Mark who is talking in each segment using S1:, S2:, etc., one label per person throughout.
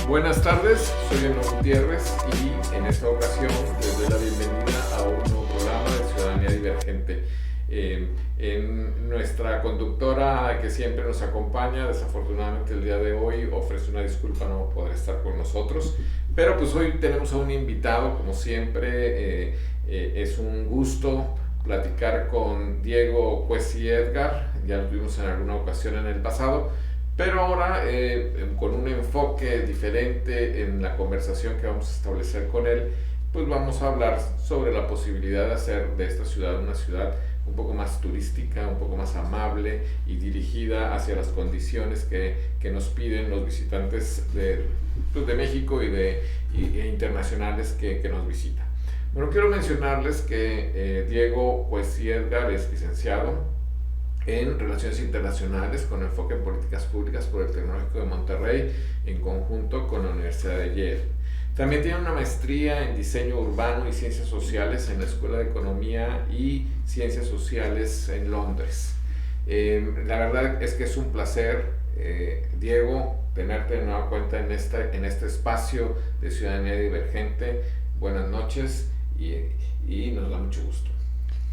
S1: Buenas tardes, soy Eno Gutiérrez y en esta ocasión les doy la bienvenida a un nuevo programa de Ciudadanía Divergente. En nuestra conductora que siempre nos acompaña, desafortunadamente el día de hoy ofrece una disculpa no poder estar con nosotros, pero pues hoy tenemos a un invitado, como siempre. Es un gusto platicar con Diego Cuessy Edgar, ya lo tuvimos en alguna ocasión en el pasado, pero ahora con un enfoque diferente en la conversación que vamos a establecer con él, pues vamos a hablar sobre la posibilidad de hacer de esta ciudad una ciudad un poco más turística, un poco más amable y dirigida hacia las condiciones que nos piden los visitantes de México e internacionales que nos visitan. Bueno, quiero mencionarles que Diego Cuessy Edgar es licenciado en Relaciones Internacionales con enfoque en Políticas Públicas por el Tecnológico de Monterrey en conjunto con la Universidad de Yale. También tiene una maestría en Diseño Urbano y Ciencias Sociales en la Escuela de Economía y Ciencias Sociales en Londres. La verdad es que es un placer, Diego, tenerte de nueva cuenta en este espacio de Ciudadanía Divergente. Buenas noches y nos da mucho gusto.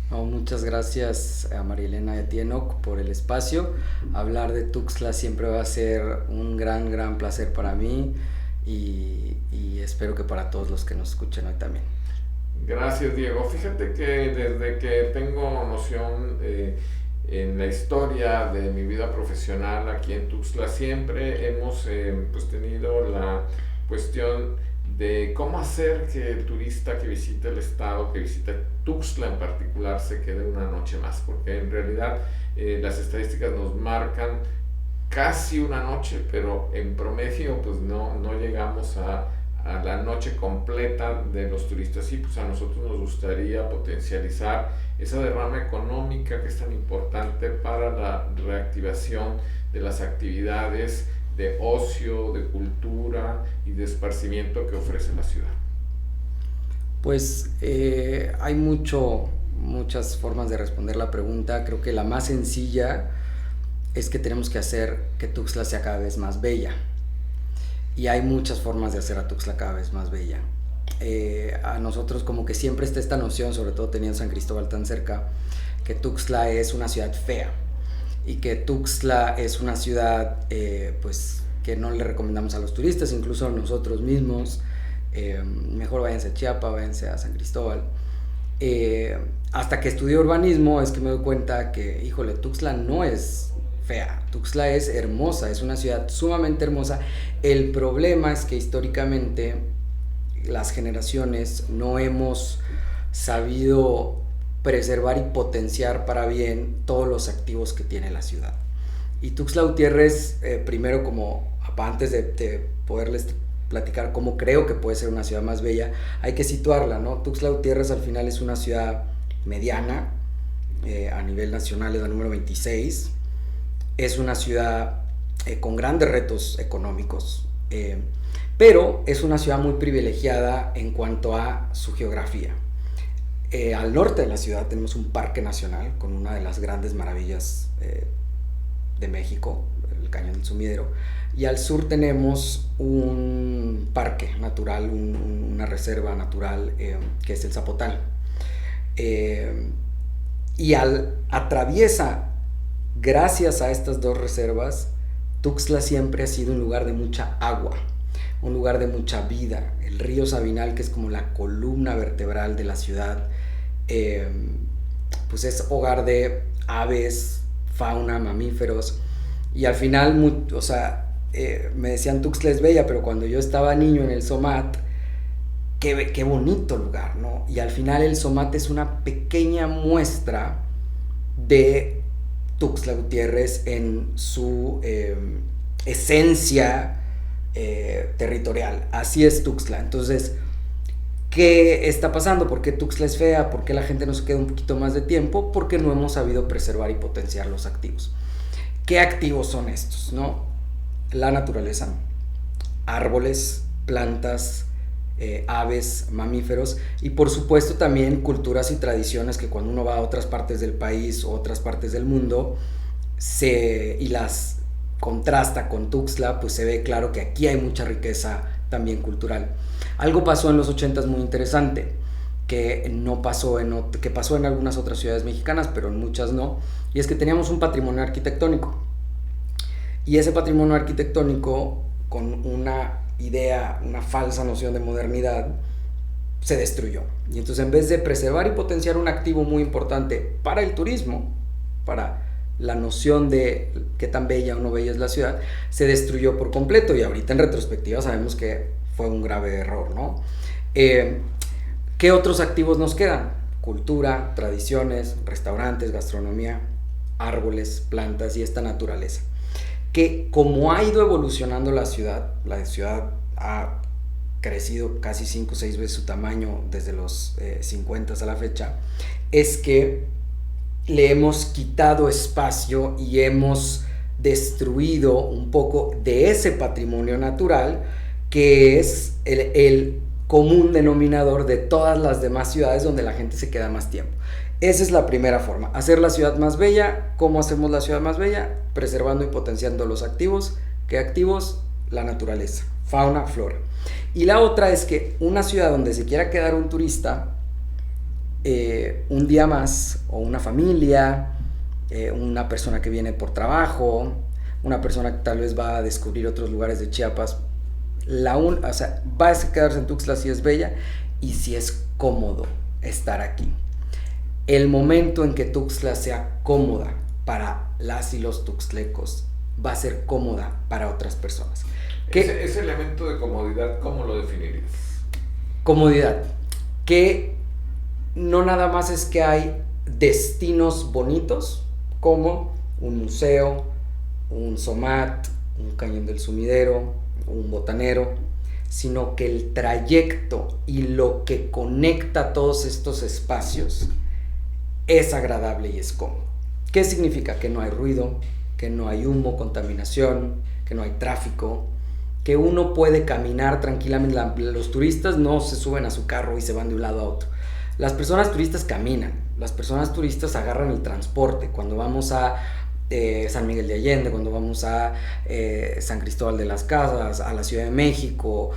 S2: Muchas gracias a María Elena Etienoc por el espacio. Hablar de Tuxtla siempre va a ser un gran placer para mí y espero que para todos los que nos escuchen hoy también.
S1: Gracias, Diego. Fíjate que desde que tengo noción en la historia de mi vida profesional aquí en Tuxtla, siempre hemos tenido la cuestión de cómo hacer que el turista que visite el estado, que visite Tuxtla en particular, se quede una noche más, porque en realidad las estadísticas nos marcan casi una noche, pero en promedio pues no llegamos a la noche completa de los turistas, y pues a nosotros nos gustaría potencializar esa derrama económica que es tan importante para la reactivación de las actividades de ocio, de cultura y de esparcimiento que ofrece la ciudad.
S2: Pues hay muchas formas de responder la pregunta. Creo que la más sencilla es que tenemos que hacer que Tuxtla sea cada vez más bella. Y hay muchas formas de hacer a Tuxtla cada vez más bella. A nosotros como que siempre está esta noción, sobre todo teniendo San Cristóbal tan cerca, que Tuxtla es una ciudad fea. Y que Tuxtla es una ciudad pues que no le recomendamos a los turistas, incluso a nosotros mismos. Mejor váyanse a Chiapa, váyanse a San Cristóbal. Hasta que estudié urbanismo es que me doy cuenta que, híjole, Tuxtla no es fea, Tuxtla es hermosa, es una ciudad sumamente hermosa. El problema es que históricamente las generaciones no hemos sabido preservar y potenciar para bien todos los activos que tiene la ciudad. Y Tuxtla Gutiérrez, primero, como antes de poderles platicar cómo creo que puede ser una ciudad más bella, hay que situarla, ¿no? Tuxtla Gutiérrez al final es una ciudad mediana, a nivel nacional es la número 26, es una ciudad con grandes retos económicos, pero es una ciudad muy privilegiada en cuanto a su geografía. Al norte de la ciudad tenemos un parque nacional con una de las grandes maravillas de México, el Cañón del Sumidero, y al sur tenemos un parque natural, una reserva natural que es el Zapotal. Y atraviesa, gracias a estas dos reservas, Tuxtla siempre ha sido un lugar de mucha agua, un lugar de mucha vida. El río Sabinal, que es como la columna vertebral de la ciudad, pues es hogar de aves, fauna, mamíferos, y al final, me decían Tuxtla es bella, pero cuando yo estaba niño en el SOMAT, qué bonito lugar, ¿no? Y al final el SOMAT es una pequeña muestra de Tuxtla Gutiérrez en su esencia territorial. Así es Tuxtla. Entonces, ¿qué está pasando? ¿Por qué Tuxtla es fea? ¿Por qué la gente no se queda un poquito más de tiempo? Porque no hemos sabido preservar y potenciar los activos. ¿Qué activos son estos, no? La naturaleza, árboles, plantas, aves, mamíferos, y por supuesto también culturas y tradiciones que cuando uno va a otras partes del país o otras partes del mundo y las contrasta con Tuxtla, pues se ve claro que aquí hay mucha riqueza también cultural. Algo pasó en los 80s muy interesante, que no pasó que pasó en algunas otras ciudades mexicanas, pero en muchas no, y es que teníamos un patrimonio arquitectónico. Y ese patrimonio arquitectónico, con una idea, una falsa noción de modernidad, se destruyó. Y entonces, en vez de preservar y potenciar un activo muy importante para el turismo, para la noción de qué tan bella o no bella es la ciudad, se destruyó por completo, y ahorita en retrospectiva sabemos que fue un grave error, ¿no? ¿Qué otros activos nos quedan? Cultura, tradiciones, restaurantes, gastronomía, árboles, plantas y esta naturaleza. Que como ha ido evolucionando la ciudad ha crecido casi 5 o 6 veces su tamaño desde los 50 a la fecha, es que le hemos quitado espacio y hemos destruido un poco de ese patrimonio natural que es el común denominador de todas las demás ciudades donde la gente se queda más tiempo. Esa es la primera forma, hacer la ciudad más bella. ¿Cómo hacemos la ciudad más bella? Preservando y potenciando los activos. ¿Qué activos? La naturaleza, fauna, flora. Y la otra es que una ciudad donde se quiera quedar un turista un día más, o una familia, una persona que viene por trabajo, una persona que tal vez va a descubrir otros lugares de Chiapas, o sea, va a quedarse en Tuxtla si es bella y si es cómodo estar aquí. El momento en que Tuxtla sea cómoda para las y los tuxtlecos, va a ser cómoda para otras personas.
S1: Ese elemento de comodidad, ¿cómo lo definirías?
S2: Comodidad, que no nada más es que hay destinos bonitos como un museo, un SOMAT, un cañón del sumidero, un botanero, sino que el trayecto y lo que conecta todos estos espacios es agradable y es cómodo. ¿Qué significa? Que no hay ruido, que no hay humo, contaminación, que no hay tráfico, que uno puede caminar tranquilamente. Los turistas no se suben a su carro y se van de un lado a otro. Las personas turistas caminan, las personas turistas agarran el transporte. Cuando vamos a San Miguel de Allende, cuando vamos a San Cristóbal de las Casas, a la Ciudad de México,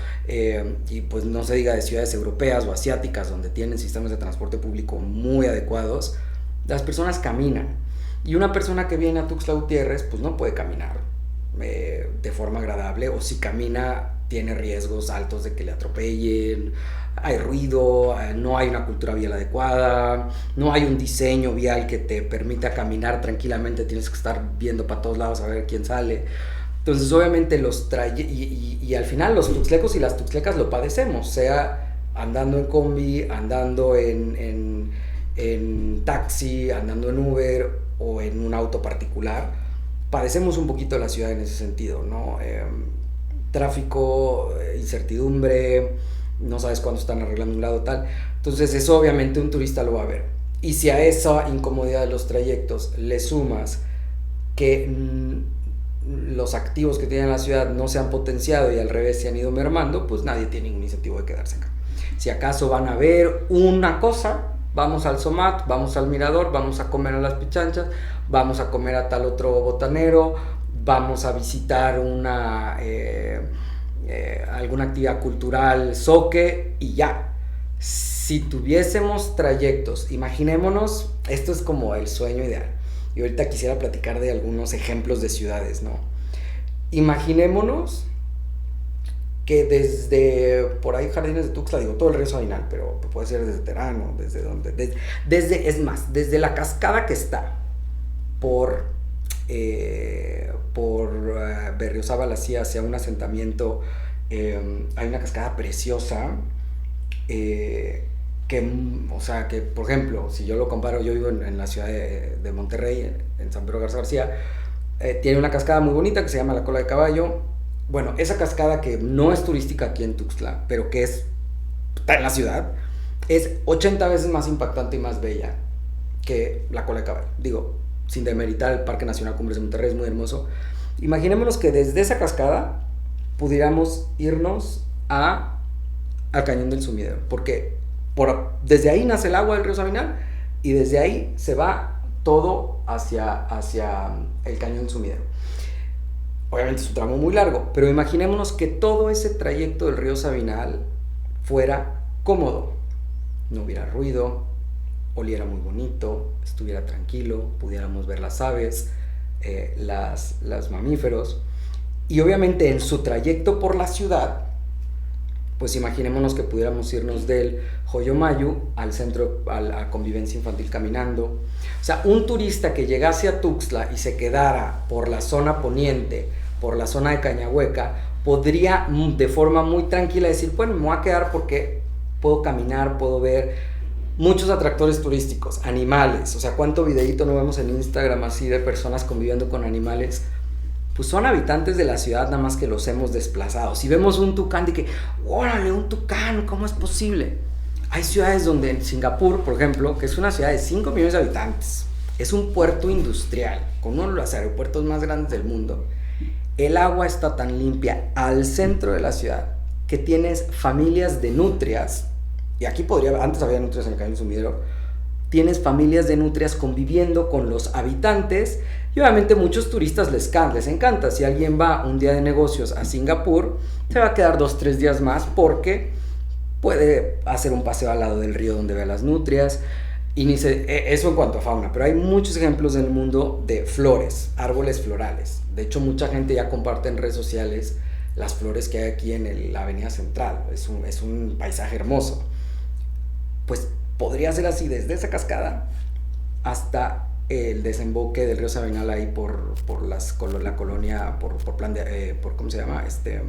S2: y pues no se diga de ciudades europeas o asiáticas donde tienen sistemas de transporte público muy adecuados, las personas caminan. Y una persona que viene a Tuxtla Gutiérrez pues no puede caminar de forma agradable, o si camina tiene riesgos altos de que le atropellen, hay ruido, no hay una cultura vial adecuada, no hay un diseño vial que te permita caminar tranquilamente, tienes que estar viendo para todos lados a ver quién sale. Entonces obviamente y al final los tuxtlecos y las tuxtlecas lo padecemos, sea andando en combi, andando en taxi, andando en Uber o en un auto particular. Padecemos un poquito la ciudad en ese sentido, ¿no? Tráfico, incertidumbre, no sabes cuándo están arreglando un lado tal. Entonces eso obviamente un turista lo va a ver. Y si a esa incomodidad de los trayectos le sumas que los activos que tiene la ciudad no se han potenciado y al revés se han ido mermando, pues nadie tiene ningún incentivo de quedarse acá. Si acaso van a ver una cosa, vamos al SOMAT, vamos al Mirador, vamos a comer a las Pichanchas, vamos a comer a tal otro botanero, vamos a visitar alguna actividad cultural, zoque, y ya. Si tuviésemos trayectos, imaginémonos, esto es como el sueño ideal, y ahorita quisiera platicar de algunos ejemplos de ciudades, ¿no? Imaginémonos que desde por ahí Jardines de Tuxtla, digo todo el río Sabinal, pero puede ser desde Terano, desde donde, desde la cascada que está por Berriozábal hacia un asentamiento, hay una cascada preciosa, que por ejemplo, si yo lo comparo, yo vivo en la ciudad de Monterrey, en San Pedro Garza García, tiene una cascada muy bonita que se llama La Cola de Caballo. Bueno, esa cascada que no es turística aquí en Tuxtla, pero que está en la ciudad, es 80 veces más impactante y más bella que La Cola de Caballo. Digo, sin demeritar el Parque Nacional Cumbres de Monterrey, es muy hermoso. Imaginémonos que desde esa cascada pudiéramos irnos al Cañón del Sumidero, porque desde ahí nace el agua del río Sabinal y desde ahí se va todo hacia el Cañón del Sumidero. obviamente es un tramo muy largo, pero imaginémonos que todo ese trayecto del río Sabinal fuera cómodo, no hubiera ruido, oliera muy bonito, estuviera tranquilo, pudiéramos ver las aves, las mamíferos, y obviamente en su trayecto por la ciudad, pues imaginémonos que pudiéramos irnos del Joyomayu al centro, a la convivencia infantil caminando. O sea, un turista que llegase a Tuxtla y se quedara por la zona poniente, por la zona de Cañahueca, podría de forma muy tranquila decir, bueno, me voy a quedar porque puedo caminar, puedo ver muchos atractores turísticos, animales. O sea, ¿cuánto videíto no vemos en Instagram así de personas conviviendo con animales? Pues son habitantes de la ciudad, nada más que los hemos desplazado. Si vemos un tucán, de que, órale, un tucán, ¿cómo es posible? Hay ciudades donde, en Singapur, por ejemplo, que es una ciudad de 5 millones de habitantes, es un puerto industrial, con uno de los aeropuertos más grandes del mundo. El agua está tan limpia al centro de la ciudad que tienes familias de nutrias, y aquí antes había nutrias en el Cañón Sumidero, tienes familias de nutrias conviviendo con los habitantes, y obviamente muchos turistas les encanta. Si alguien va un día de negocios a Singapur, se va a quedar 2-3 días más porque puede hacer un paseo al lado del río donde ve las nutrias, y eso en cuanto a fauna, pero hay muchos ejemplos en el mundo de flores, árboles florales. De hecho, mucha gente ya comparte en redes sociales las flores que hay aquí en la avenida central. Es un paisaje hermoso. Pues podría ser así desde esa cascada hasta el desemboque del río Sabinal ahí por la colonia, por ¿cómo se llama?
S1: Se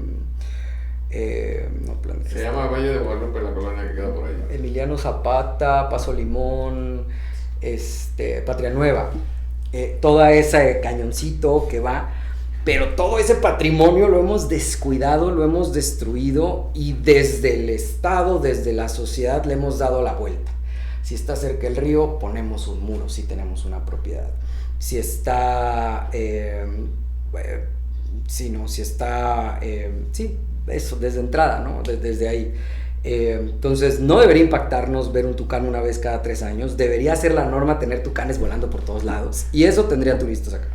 S1: llama Valle de Guadalupe, la colonia que queda por ahí.
S2: Emiliano Zapata, Paso Limón, Patria Nueva, todo ese cañoncito que va, pero todo ese patrimonio lo hemos descuidado, lo hemos destruido, y desde el Estado, desde la sociedad le hemos dado la vuelta. Si está cerca el río, ponemos un muro, si tenemos una propiedad. Si está, eso, desde entrada, ¿no? Desde ahí. Entonces, no debería impactarnos ver un tucán una vez cada 3 años. Debería ser la norma tener tucanes volando por todos lados. Y eso tendría turistas acá.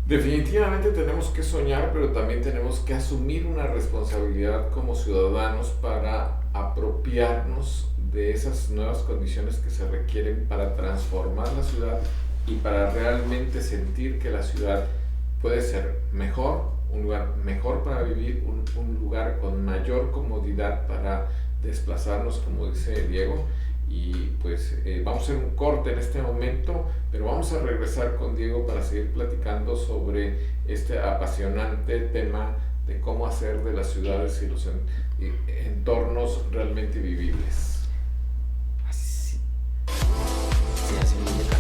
S1: Definitivamente tenemos que soñar, pero también tenemos que asumir una responsabilidad como ciudadanos para apropiarnos de esas nuevas condiciones que se requieren para transformar la ciudad y para realmente sentir que la ciudad puede ser mejor, un lugar mejor para vivir, un lugar con mayor comodidad para desplazarnos, como dice Diego. Y pues vamos a hacer un corte en este momento, pero vamos a regresar con Diego para seguir platicando sobre este apasionante tema de cómo hacer de las ciudades y los entornos realmente vivibles.
S2: Sí, así me encanta.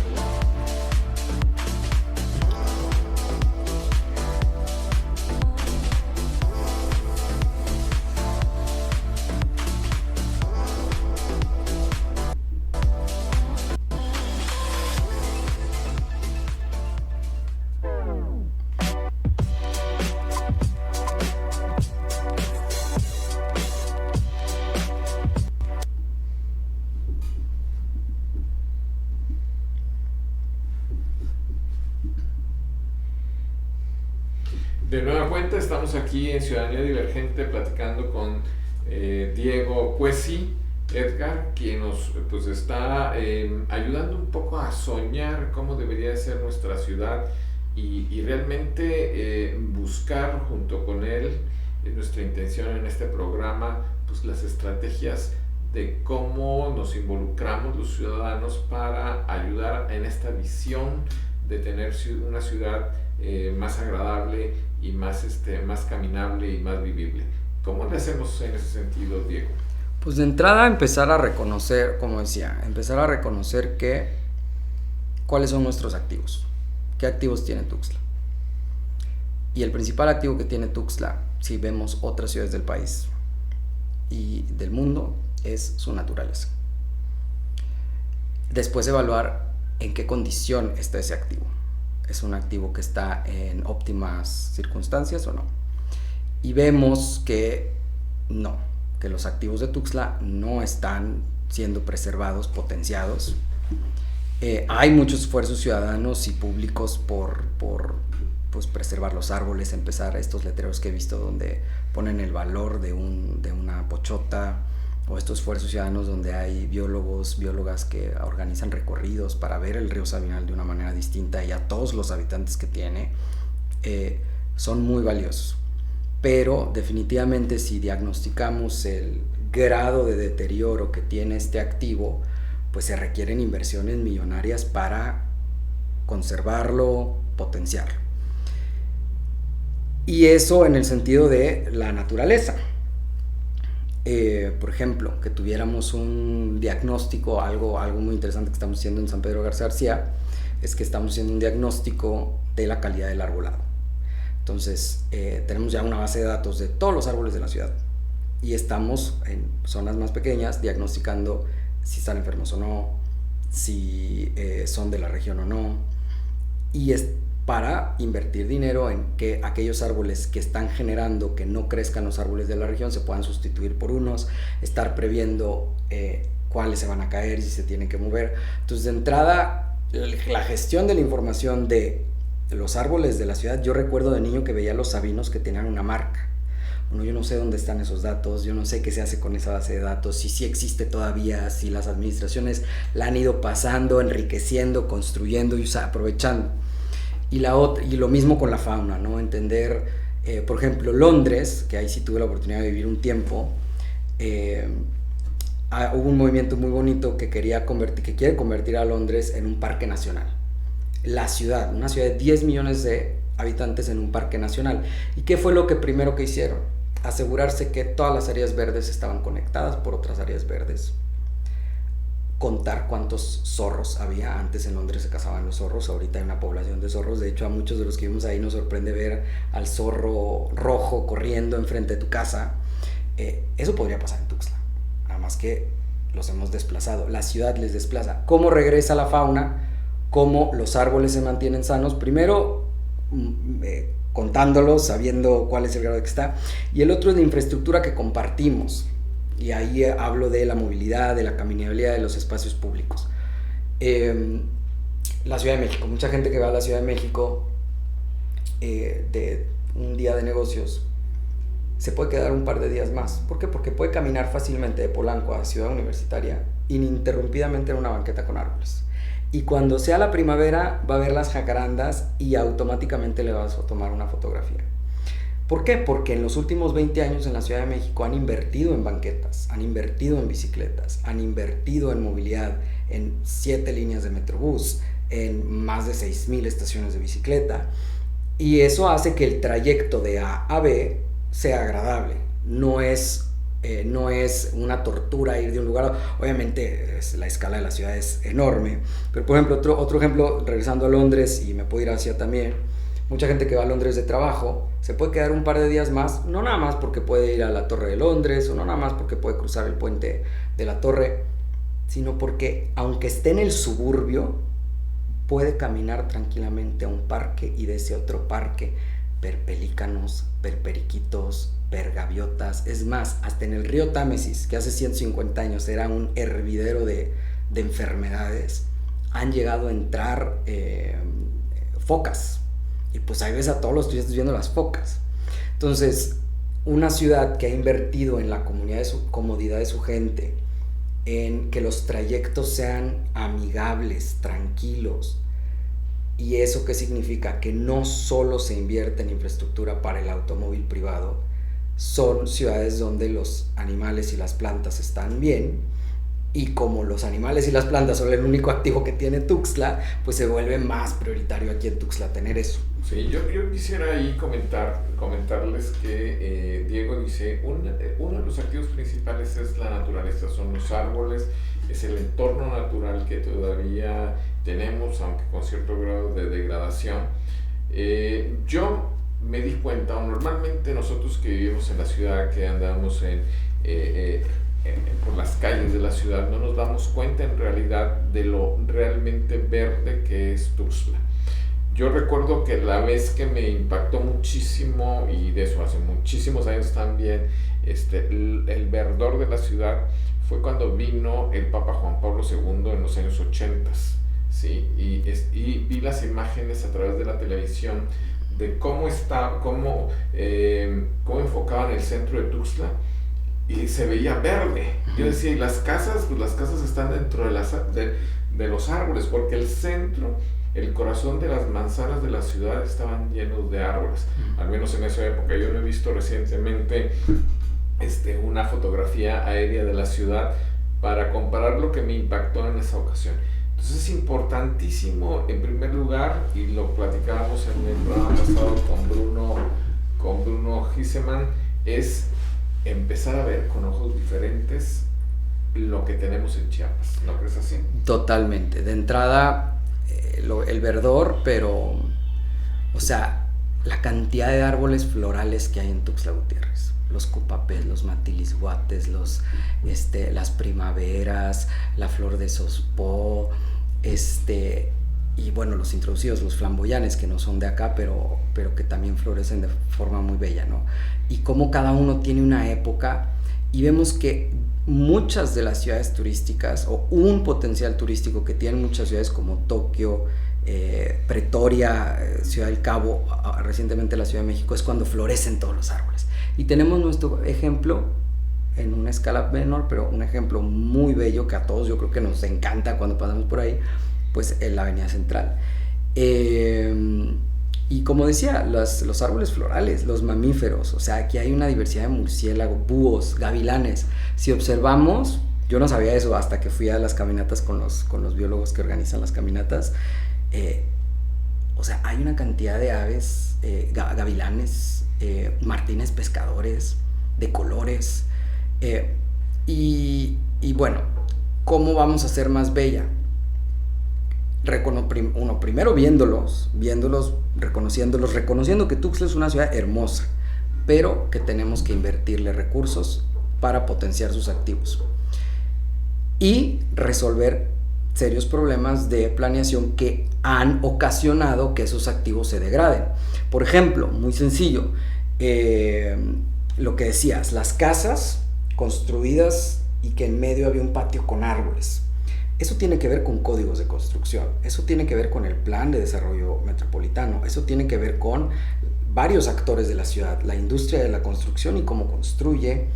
S1: De nueva cuenta, estamos aquí en Ciudadanía Divergente platicando con Diego Cuesi, Edgar, quien nos pues, está ayudando un poco a soñar cómo debería ser nuestra ciudad y realmente buscar junto con él, nuestra intención en este programa, pues las estrategias de cómo nos involucramos los ciudadanos para ayudar en esta visión de tener una ciudad más agradable y más caminable y más vivible. ¿Cómo le hacemos en ese sentido, Diego?
S2: Pues de entrada empezar a reconocer, como decía, cuáles son nuestros activos, qué activos tiene Tuxtla. Y el principal activo que tiene Tuxtla, si vemos otras ciudades del país y del mundo, es su naturaleza. Después evaluar en qué condición está ese activo. ¿Es un activo que está en óptimas circunstancias o no? Y vemos que no, que los activos de Tuxtla no están siendo preservados, potenciados. Hay muchos esfuerzos ciudadanos y públicos por pues preservar los árboles, empezar estos letreros que he visto donde ponen el valor de una pochota, o estos esfuerzos ciudadanos donde hay biólogos, biólogas que organizan recorridos para ver el río Sabinal de una manera distinta y a todos los habitantes que tiene, son muy valiosos. Pero definitivamente si diagnosticamos el grado de deterioro que tiene este activo, pues se requieren inversiones millonarias para conservarlo, potenciarlo. Y eso en el sentido de la naturaleza. Por ejemplo, que tuviéramos un diagnóstico, algo muy interesante que estamos haciendo en San Pedro Garza es que estamos haciendo un diagnóstico de la calidad del arbolado. Entonces, tenemos ya una base de datos de todos los árboles de la ciudad y estamos en zonas más pequeñas diagnosticando si están enfermos o no, si son de la región o no, y es para invertir dinero en que aquellos árboles que están generando que no crezcan los árboles de la región se puedan sustituir por unos, estar previendo cuáles se van a caer y si se tienen que mover. Entonces, de entrada, la gestión de la información de los árboles de la ciudad, yo recuerdo de niño que veía los sabinos que tenían una marca. Bueno, yo no sé dónde están esos datos, yo no sé qué se hace con esa base de datos, si sí existe todavía, si las administraciones la han ido pasando, enriqueciendo, construyendo y aprovechando. Y lo mismo con la fauna, ¿no? Entender, por ejemplo, Londres, que ahí sí tuve la oportunidad de vivir un tiempo, hubo un movimiento muy bonito que quiere convertir a Londres en un parque nacional. La ciudad, una ciudad de 10 millones de habitantes en un parque nacional. ¿Y qué fue lo primero que hicieron? Asegurarse que todas las áreas verdes estaban conectadas por otras áreas verdes. Contar cuántos zorros había. Antes en Londres se cazaban los zorros, ahorita hay una población de zorros. De hecho, a muchos de los que vivimos ahí nos sorprende ver al zorro rojo corriendo enfrente de tu casa. Eso podría pasar en Tuxtla, nada más que los hemos desplazado. La ciudad les desplaza. ¿Cómo regresa la fauna? ¿Cómo los árboles se mantienen sanos? Primero, contándolos, sabiendo cuál es el grado de que está. Y el otro es la infraestructura que compartimos. Y ahí hablo de la movilidad, de la caminabilidad de los espacios públicos. La Ciudad de México, mucha gente que va a la Ciudad de México de un día de negocios se puede quedar un par de días más. ¿Por qué? Porque puede caminar fácilmente de Polanco a Ciudad Universitaria ininterrumpidamente en una banqueta con árboles. Y cuando sea la primavera va a ver las jacarandas y automáticamente le vas a tomar una fotografía. ¿Por qué? Porque en los últimos 20 años en la Ciudad de México han invertido en banquetas, han invertido en bicicletas, han invertido en movilidad, en 7 líneas de Metrobús, en más de 6,000 estaciones de bicicleta. Y eso hace que el trayecto de A a B sea agradable. No es una tortura ir de un lugar a... Obviamente la escala de la ciudad es enorme. Pero por ejemplo, otro ejemplo, regresando a Londres, y me puedo ir hacia también, mucha gente que va a Londres de trabajo se puede quedar un par de días más, no nada más porque puede ir a la Torre de Londres o no nada más porque puede cruzar el puente de la Torre, sino porque aunque esté en el suburbio puede caminar tranquilamente a un parque y de ese otro parque ver pelícanos, ver periquitos, ver gaviotas. Es más, hasta en el río Támesis, que hace 150 años era un hervidero de enfermedades, han llegado a entrar focas. Y pues ahí ves a todos los turistas viendo las focas. Entonces, una ciudad que ha invertido en la comodidad de su gente, en que los trayectos sean amigables, tranquilos. ¿Y eso qué significa? Que no solo se invierte en infraestructura para el automóvil privado, son ciudades donde los animales y las plantas están bien. Y como los animales y las plantas son el único activo que tiene Tuxtla, pues se vuelve más prioritario aquí en Tuxtla tener eso.
S1: Sí, yo quisiera ahí comentarles que Diego dice, uno de los activos principales es la naturaleza, son los árboles, es el entorno natural que todavía tenemos, aunque con cierto grado de degradación. Yo me di cuenta, normalmente nosotros que vivimos en la ciudad, que andamos por las calles de la ciudad, no nos damos cuenta en realidad de lo realmente verde que es Tuxtla. Yo recuerdo que la vez que me impactó muchísimo, y de eso hace muchísimos años también, el verdor de la ciudad fue cuando vino el Papa Juan Pablo II en los años 80, ¿sí? Y vi las imágenes a través de la televisión de cómo enfocaban el centro de Tuxtla y se veía verde. Yo decía, y las casas, pues las casas están dentro de los árboles, porque el centro, el corazón de las manzanas de la ciudad estaban llenos de árboles, al menos en esa época. Yo no he visto recientemente una fotografía aérea de la ciudad para comparar lo que me impactó en esa ocasión. Entonces es importantísimo, en primer lugar, y lo platicábamos en el programa pasado con Bruno Giseman, es empezar a ver con ojos diferentes lo que tenemos en Chiapas. ¿No crees así?
S2: Totalmente. De entrada, el verdor, pero, o sea, la cantidad de árboles florales que hay en Tuxtla Gutiérrez. Los cupapés, los matilisguates, las primaveras, la flor de sospó, y bueno, los introducidos, los flamboyanes, que no son de acá, pero que también florecen de forma muy bella, ¿no? Y cómo cada uno tiene una época, y vemos que muchas de las ciudades turísticas, o un potencial turístico que tienen muchas ciudades como Tokio, Pretoria, Ciudad del Cabo, recientemente la Ciudad de México, es cuando florecen todos los árboles. Y tenemos nuestro ejemplo en una escala menor, pero un ejemplo muy bello que a todos yo creo que nos encanta cuando pasamos por ahí, pues en la Avenida Central. Y como decía, los árboles florales, los mamíferos, o sea, aquí hay una diversidad de murciélagos, búhos, gavilanes. Si observamos, yo no sabía eso hasta que fui a las caminatas con los biólogos que organizan las caminatas. O sea, hay una cantidad de aves, gavilanes, martines pescadores, de colores, y bueno, ¿cómo vamos a hacer más bella? Primero viéndolos, reconociendo que Tuxtla es una ciudad hermosa, pero que tenemos que invertirle recursos para potenciar sus activos y resolver serios problemas de planeación que han ocasionado que esos activos se degraden. Por ejemplo, muy sencillo, lo que decías, las casas construidas y que en medio había un patio con árboles. Eso tiene que ver con códigos de construcción, eso tiene que ver con el plan de desarrollo metropolitano, eso tiene que ver con varios actores de la ciudad, la industria de la construcción y cómo construye,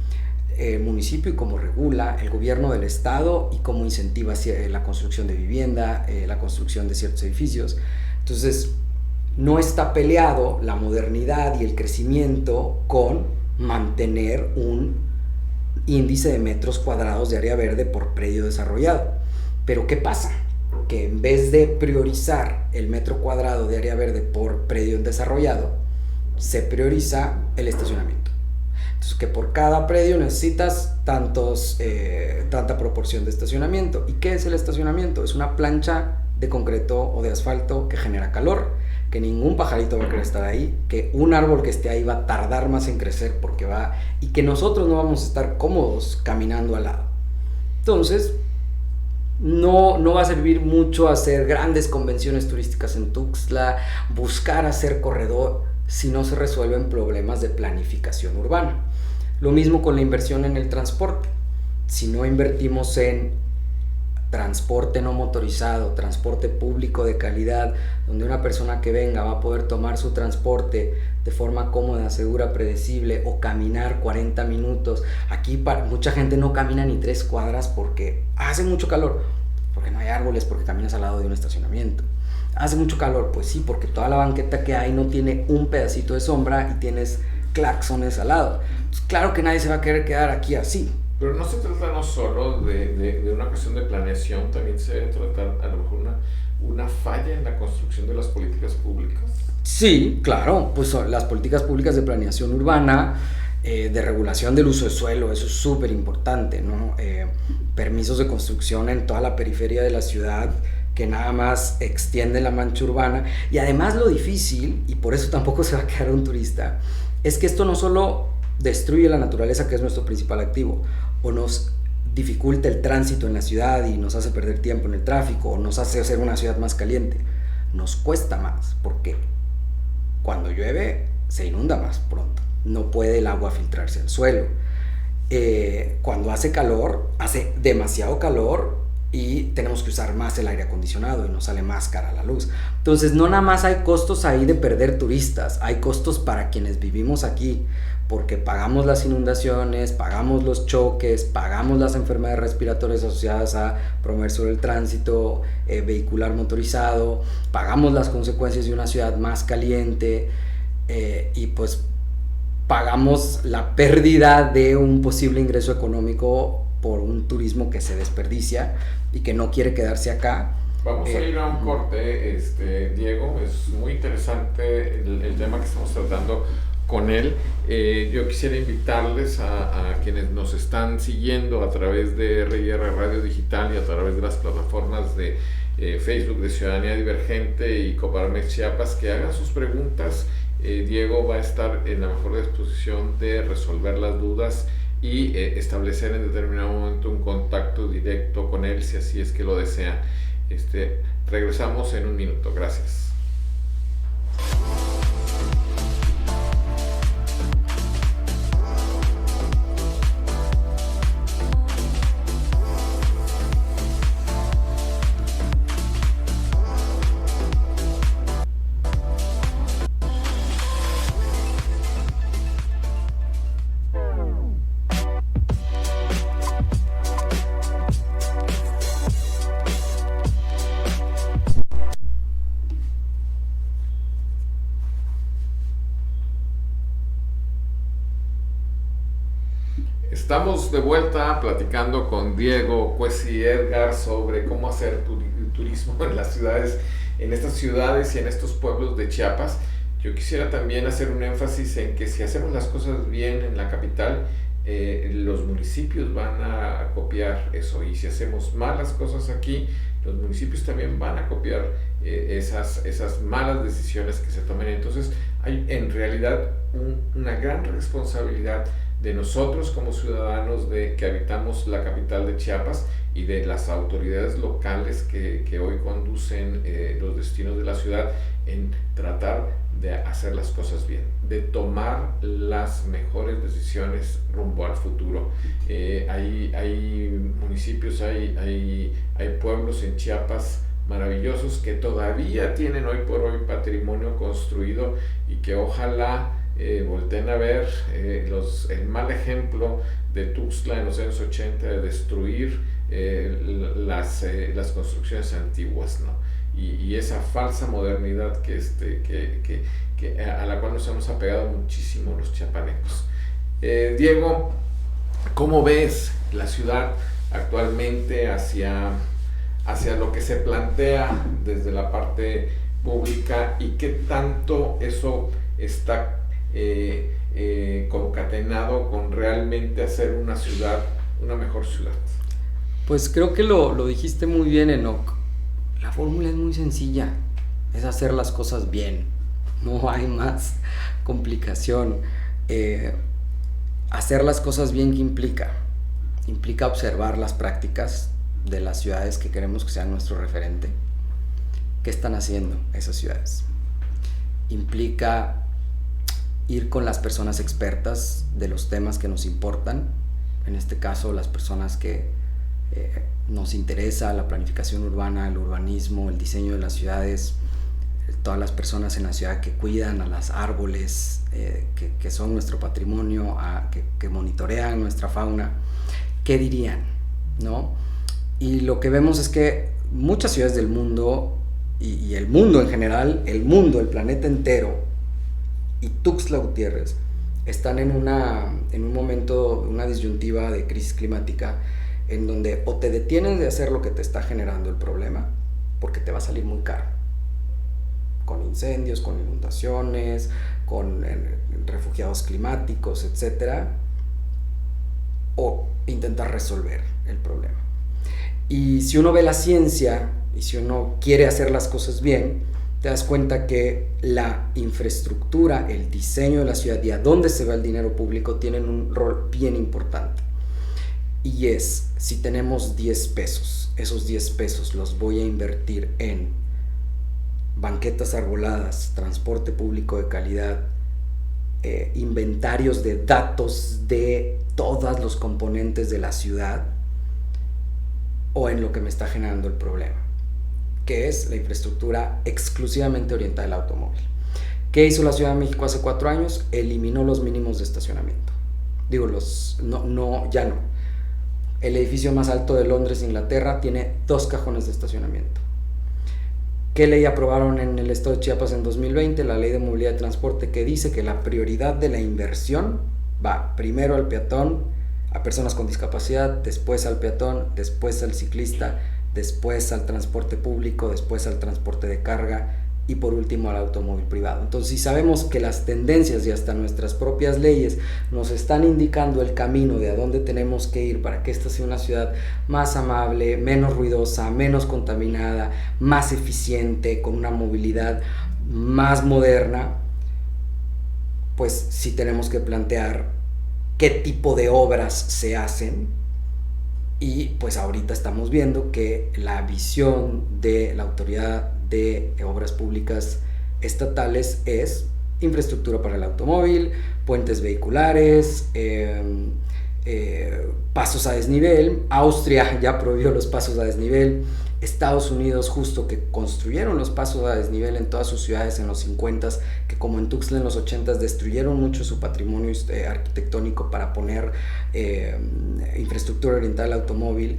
S2: el municipio y cómo regula, el gobierno del estado y cómo incentiva la construcción de vivienda, la construcción de ciertos edificios. Entonces, no está peleado la modernidad y el crecimiento con mantener un índice de metros cuadrados de área verde por predio desarrollado. Pero ¿qué pasa? Que en vez de priorizar el metro cuadrado de área verde por predio desarrollado, se prioriza el estacionamiento. Entonces, que por cada predio necesitas tanta proporción de estacionamiento. ¿Y qué es el estacionamiento? Es una plancha de concreto o de asfalto que genera calor, que ningún pajarito va a querer estar ahí, que un árbol que esté ahí va a tardar más en crecer y que nosotros no vamos a estar cómodos caminando al lado. Entonces, no va a servir mucho hacer grandes convenciones turísticas en Tuxtla, buscar hacer corredor, si no se resuelven problemas de planificación urbana. Lo mismo con la inversión en el transporte. Si no invertimos en transporte no motorizado, transporte público de calidad, donde una persona que venga va a poder tomar su transporte de forma cómoda, segura, predecible, o caminar 40 minutos. Aquí mucha gente no camina ni 3 cuadras porque hace mucho calor, porque no hay árboles, porque caminas al lado de un estacionamiento. Hace mucho calor, pues sí, porque toda la banqueta que hay no tiene un pedacito de sombra y tienes claxones al lado. Pues claro que nadie se va a querer quedar aquí así.
S1: Pero no se trata no solo de una cuestión de planeación, también se debe tratar a lo mejor una falla en la construcción de las políticas públicas.
S2: Sí, claro, pues las políticas públicas de planeación urbana, de regulación del uso de suelo, eso es súper importante, ¿no? Permisos de construcción en toda la periferia de la ciudad que nada más extiende la mancha urbana. Y además lo difícil, y por eso tampoco se va a quedar un turista, es que esto no solo destruye la naturaleza, que es nuestro principal activo, o nos dificulta el tránsito en la ciudad y nos hace perder tiempo en el tráfico, o nos hace hacer una ciudad más caliente. Nos cuesta más, porque cuando llueve se inunda más pronto, no puede el agua filtrarse al suelo. Cuando hace calor, hace demasiado calor, y tenemos que usar más el aire acondicionado y nos sale más cara la luz. Entonces no nada más hay costos ahí de perder turistas, hay costos para quienes vivimos aquí, porque pagamos las inundaciones, pagamos los choques, pagamos las enfermedades respiratorias asociadas a promover sobre el tránsito vehicular motorizado, pagamos las consecuencias de una ciudad más caliente y pues pagamos la pérdida de un posible ingreso económico por un turismo que se desperdicia y que no quiere quedarse acá.
S1: Vamos a ir a un corte, Diego, es muy interesante el tema que estamos tratando con él. Yo quisiera invitarles a quienes nos están siguiendo a través de RIR Radio Digital y a través de las plataformas de Facebook de Ciudadanía Divergente y Coparmex Chiapas, que hagan sus preguntas. Diego va a estar en la mejor disposición de resolver las dudas y establecer en determinado momento un contacto directo con él si así es que lo desean. Regresamos en un minuto. Gracias. Estamos de vuelta platicando con Diego Cuessy Edgar sobre cómo hacer turismo en las ciudades, en estas ciudades y en estos pueblos de Chiapas. Yo quisiera también hacer un énfasis en que si hacemos las cosas bien en la capital, los municipios van a copiar eso, y si hacemos malas cosas aquí, los municipios también van a copiar esas malas decisiones que se tomen. Entonces hay en realidad una gran responsabilidad de nosotros como ciudadanos que habitamos la capital de Chiapas y de las autoridades locales que hoy conducen los destinos de la ciudad, en tratar de hacer las cosas bien, de tomar las mejores decisiones rumbo al futuro. Hay municipios, hay pueblos en Chiapas maravillosos que todavía tienen hoy por hoy patrimonio construido y que ojalá volteen a ver el mal ejemplo de Tuxtla en los años 80 de destruir las construcciones antiguas, ¿no? Y esa falsa modernidad a la cual nos hemos apegado muchísimo los chiapanecos. Diego, ¿cómo ves la ciudad actualmente hacia lo que se plantea desde la parte pública, y qué tanto eso está concatenado con realmente hacer una ciudad una mejor ciudad?
S2: Pues creo que lo dijiste muy bien, Enoch. La fórmula es muy sencilla, es hacer las cosas bien, no hay más complicación. Hacer las cosas bien, ¿qué implica? Implica observar las prácticas de las ciudades que queremos que sean nuestro referente. ¿Qué están haciendo esas ciudades? Implica ir con las personas expertas de los temas que nos importan, en este caso las personas que nos interesa la planificación urbana, el urbanismo, el diseño de las ciudades, todas las personas en la ciudad que cuidan a los árboles que son nuestro patrimonio, que monitorean nuestra fauna. ¿Qué dirían? ¿No? Y lo que vemos es que muchas ciudades del mundo, y el mundo en general, el planeta entero, y Tuxtla Gutiérrez, están en un momento, una disyuntiva de crisis climática, en donde o te detienes de hacer lo que te está generando el problema, porque te va a salir muy caro, con incendios, con inundaciones, con refugiados climáticos, etc., o intentar resolver el problema. Y si uno ve la ciencia, y si uno quiere hacer las cosas bien, te das cuenta que la infraestructura, el diseño de la ciudad y a dónde se va el dinero público tienen un rol bien importante. Y si tenemos 10 pesos, esos 10 pesos los voy a invertir en banquetas arboladas, transporte público de calidad, inventarios de datos de todos los componentes de la ciudad, o en lo que me está generando el problema, que es la infraestructura exclusivamente orientada al automóvil. ¿Qué hizo la Ciudad de México hace 4 años? Eliminó los mínimos de estacionamiento. Digo, ya no. El edificio más alto de Londres, Inglaterra, tiene 2 cajones de estacionamiento. ¿Qué ley aprobaron en el estado de Chiapas en 2020? La Ley de Movilidad y Transporte, que dice que la prioridad de la inversión va primero al peatón, a personas con discapacidad, después al peatón, después al ciclista, después al transporte público, después al transporte de carga y por último al automóvil privado. Entonces, si sabemos que las tendencias y hasta nuestras propias leyes nos están indicando el camino de a dónde tenemos que ir para que esta sea una ciudad más amable, menos ruidosa, menos contaminada, más eficiente, con una movilidad más moderna, pues sí tenemos que plantear qué tipo de obras se hacen. Y pues ahorita estamos viendo que la visión de la Autoridad de Obras Públicas Estatales es infraestructura para el automóvil, puentes vehiculares, pasos a desnivel. Austria ya prohibió los pasos a desnivel. Estados Unidos, justo que construyeron los pasos a desnivel en todas sus ciudades en los 50s, que como en Tuxtla en los 80s destruyeron mucho su patrimonio arquitectónico para poner infraestructura orientada al automóvil.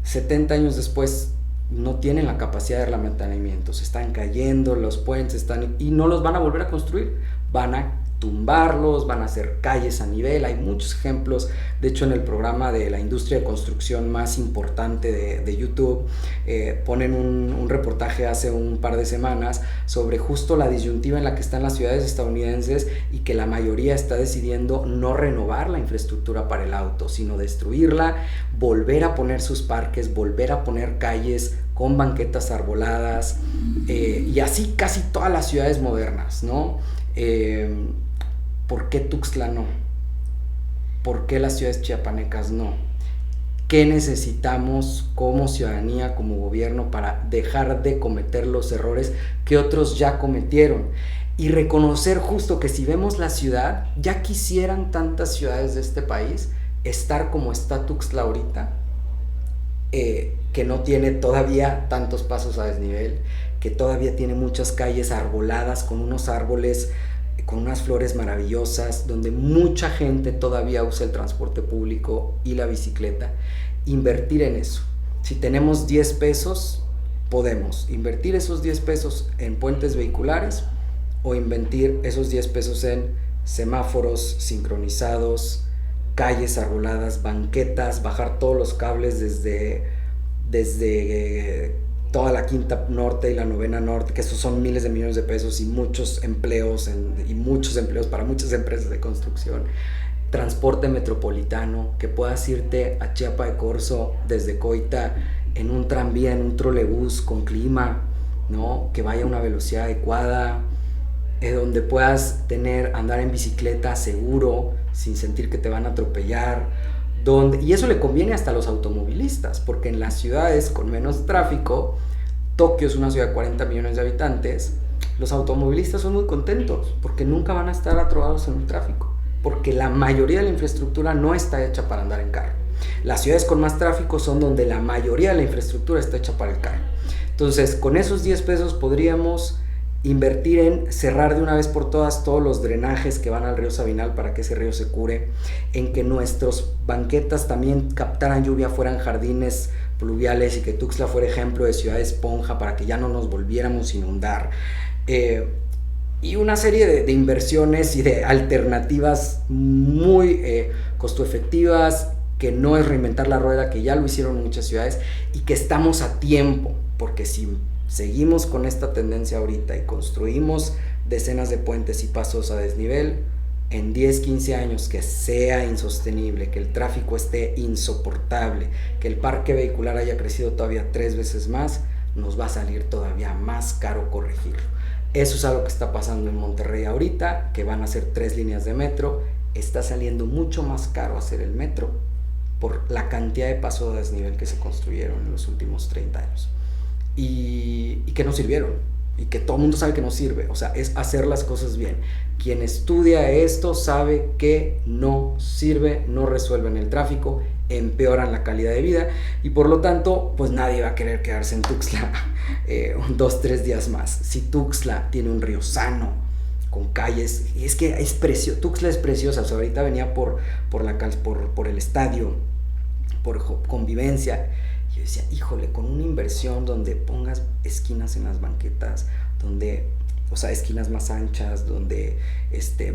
S2: 70 años después no tienen la capacidad de mantenimiento, se están cayendo los puentes, y no los van a volver a construir, van a tumbarlos, van a hacer calles a nivel. Hay muchos ejemplos. De hecho, en el programa de la industria de construcción más importante de YouTube, ponen un reportaje hace un par de semanas sobre justo la disyuntiva en la que están las ciudades estadounidenses y que la mayoría está decidiendo no renovar la infraestructura para el auto, sino destruirla, volver a poner sus parques, volver a poner calles con banquetas arboladas, y así casi todas las ciudades modernas, ¿no? ¿Por qué Tuxtla no? ¿Por qué las ciudades chiapanecas no? ¿Qué necesitamos como ciudadanía, como gobierno, para dejar de cometer los errores que otros ya cometieron? Y reconocer justo que si vemos la ciudad, ya quisieran tantas ciudades de este país estar como está Tuxtla ahorita, que no tiene todavía tantos pasos a desnivel, que todavía tiene muchas calles arboladas con unos árboles, con unas flores maravillosas, donde mucha gente todavía usa el transporte público y la bicicleta. Invertir en eso. Si tenemos 10 pesos, podemos invertir esos 10 pesos en puentes vehiculares o invertir esos 10 pesos en semáforos sincronizados, calles arboladas, banquetas, bajar todos los cables desde toda la Quinta Norte y la Novena Norte, que esos son miles de millones de pesos y muchos empleos para muchas empresas de construcción. Transporte metropolitano, que puedas irte a Chiapa de Corzo desde Coita en un tranvía, en un trolebús con clima, ¿no? Que vaya a una velocidad adecuada, donde puedas andar en bicicleta seguro, sin sentir que te van a atropellar. Y eso le conviene hasta a los automovilistas, porque en las ciudades con menos tráfico, Tokio es una ciudad de 40 millones de habitantes, los automovilistas son muy contentos, porque nunca van a estar atrobados en el tráfico, porque la mayoría de la infraestructura no está hecha para andar en carro. Las ciudades con más tráfico son donde la mayoría de la infraestructura está hecha para el carro. Entonces, con esos 10 pesos podríamos invertir en cerrar de una vez por todas todos los drenajes que van al río Sabinal para que ese río se cure, en que nuestros banquetas también captaran lluvia, fueran jardines pluviales, y que Tuxtla fuera ejemplo de ciudad esponja para que ya no nos volviéramos a inundar, y una serie de inversiones y de alternativas muy costo efectivas, que no es reinventar la rueda, que ya lo hicieron muchas ciudades y que estamos a tiempo, porque si seguimos con esta tendencia ahorita y construimos decenas de puentes y pasos a desnivel, en 10, 15 años que sea insostenible, que el tráfico esté insoportable, que el parque vehicular haya crecido todavía 3 veces más, nos va a salir todavía más caro corregirlo. Eso es algo que está pasando en Monterrey ahorita, que van a hacer 3 líneas de metro. Está saliendo mucho más caro hacer el metro por la cantidad de pasos a desnivel que se construyeron en los últimos 30 años. Y que no sirvieron, y que todo el mundo sabe que no sirve. O sea, es hacer las cosas bien. Quien estudia esto sabe que no sirve, no resuelven el tráfico, empeoran la calidad de vida y por lo tanto pues nadie va a querer quedarse en Tuxtla 2-3 días más. Si Tuxtla tiene un río sano, con calles, y es que es precioso, Tuxtla es preciosa. O sea, ahorita venía por el estadio, por Convivencia, y yo decía, híjole, con una inversión donde pongas esquinas en las banquetas, donde, o sea, esquinas más anchas, donde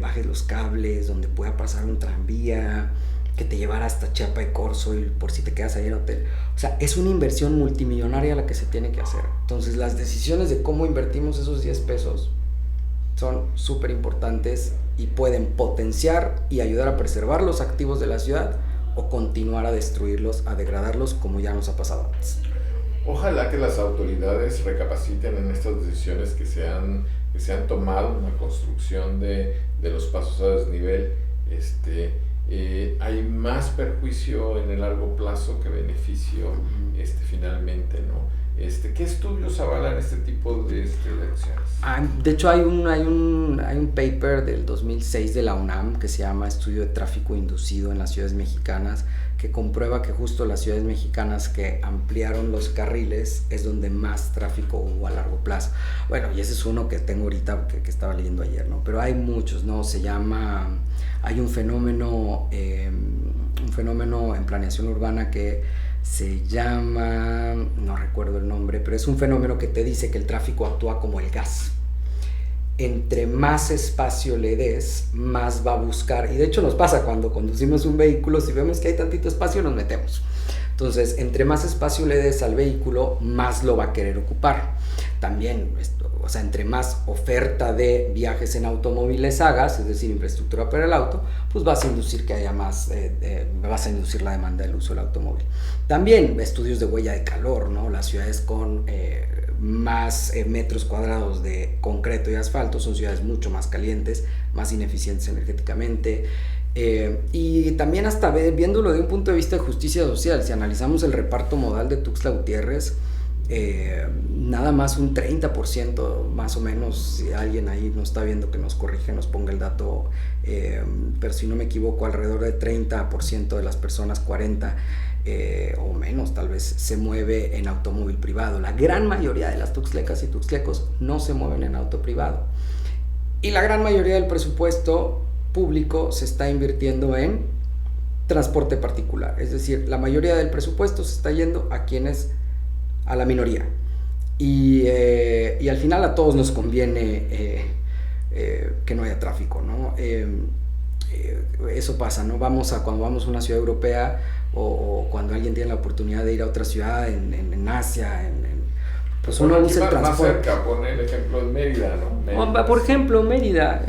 S2: bajes los cables, donde pueda pasar un tranvía, que te llevara hasta Chiapa de Corzo y por si te quedas ahí en hotel. O sea, es una inversión multimillonaria la que se tiene que hacer. Entonces, las decisiones de cómo invertimos esos 10 pesos son súper importantes y pueden potenciar y ayudar a preservar los activos de la ciudad o continuar a destruirlos, a degradarlos, como ya nos ha pasado antes.
S1: Ojalá que las autoridades recapaciten en estas decisiones que se han tomado en la construcción de los pasos a desnivel. Hay más perjuicio en el largo plazo que beneficio finalmente, ¿no? ¿Qué estudios avalan este tipo de acciones?
S2: De hecho hay un paper del 2006 de la UNAM que se llama Estudio de Tráfico Inducido en las Ciudades Mexicanas, que comprueba que justo las ciudades mexicanas que ampliaron los carriles es donde más tráfico hubo a largo plazo. Bueno, y ese es uno que tengo ahorita que estaba leyendo ayer, ¿no? Pero hay muchos, ¿no? Hay un fenómeno en planeación urbana que se llama, no recuerdo el nombre, pero es un fenómeno que te dice que el tráfico actúa como el gas. Entre más espacio le des, más va a buscar, y de hecho nos pasa cuando conducimos un vehículo, si vemos que hay tantito espacio nos metemos. Entonces, entre más espacio le des al vehículo, más lo va a querer ocupar. También, o sea, entre más oferta de viajes en automóviles hagas, es decir, infraestructura para el auto, pues vas a inducir que haya más, vas a inducir la demanda del uso del automóvil. También estudios de huella de calor, ¿no? Las ciudades con más metros cuadrados de concreto y asfalto son ciudades mucho más calientes, más ineficientes energéticamente. Y también hasta viéndolo de un punto de vista de justicia social, si analizamos el reparto modal de Tuxtla Gutiérrez, nada más un 30% más o menos, si alguien ahí nos está viendo que nos corrige, nos ponga el dato, pero si no me equivoco alrededor de 30% de las personas, 40% o menos tal vez, se mueve en automóvil privado. La gran mayoría de las tuxtlecas y tuxtlecos no se mueven en auto privado y la gran mayoría del presupuesto público se está invirtiendo en transporte particular, es decir, la mayoría del presupuesto se está yendo a la minoría y al final a todos nos conviene que no haya tráfico, ¿no? Eso pasa, ¿no? Cuando vamos a una ciudad europea o cuando alguien tiene la oportunidad de ir a otra ciudad en Asia, pues uno usa el transporte.
S1: Más cerca, pone el ejemplo de Mérida, ¿no? Mérida.
S2: Por ejemplo, Mérida,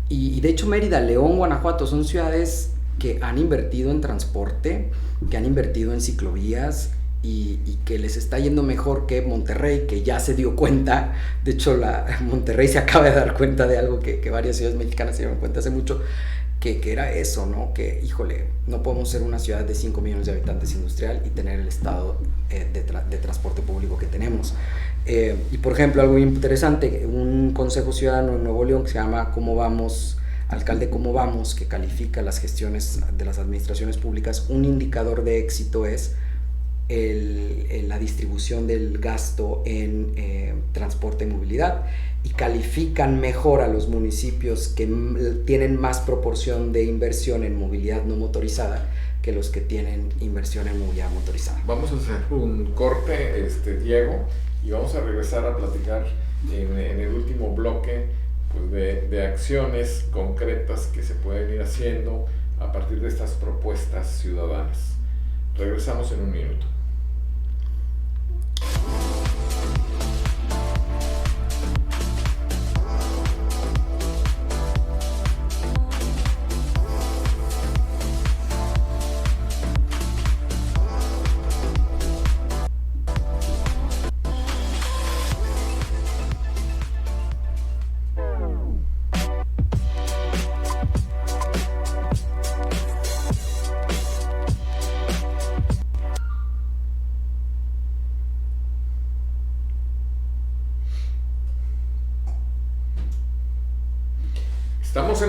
S2: y de hecho Mérida, León, Guanajuato son ciudades que han invertido en transporte, que han invertido en ciclovías y que les está yendo mejor que Monterrey, que ya se dio cuenta. De hecho, Monterrey se acaba de dar cuenta de algo que varias ciudades mexicanas se dieron cuenta hace mucho, que era eso, ¿no? Que, híjole, no podemos ser una ciudad de 5 millones de habitantes industrial y tener el estado de transporte público que tenemos. Y por ejemplo, algo bien interesante, un consejo ciudadano en Nuevo León que se llama Cómo Vamos, Alcalde Cómo Vamos, que califica las gestiones de las administraciones públicas. Un indicador de éxito es la distribución del gasto en transporte y movilidad, y califican mejor a los municipios que tienen más proporción de inversión en movilidad no motorizada que los que tienen inversión en movilidad motorizada.
S1: Vamos a hacer un corte, Diego, y vamos a regresar a platicar en el último bloque, pues, de acciones concretas que se pueden ir haciendo a partir de estas propuestas ciudadanas. Regresamos en un minuto.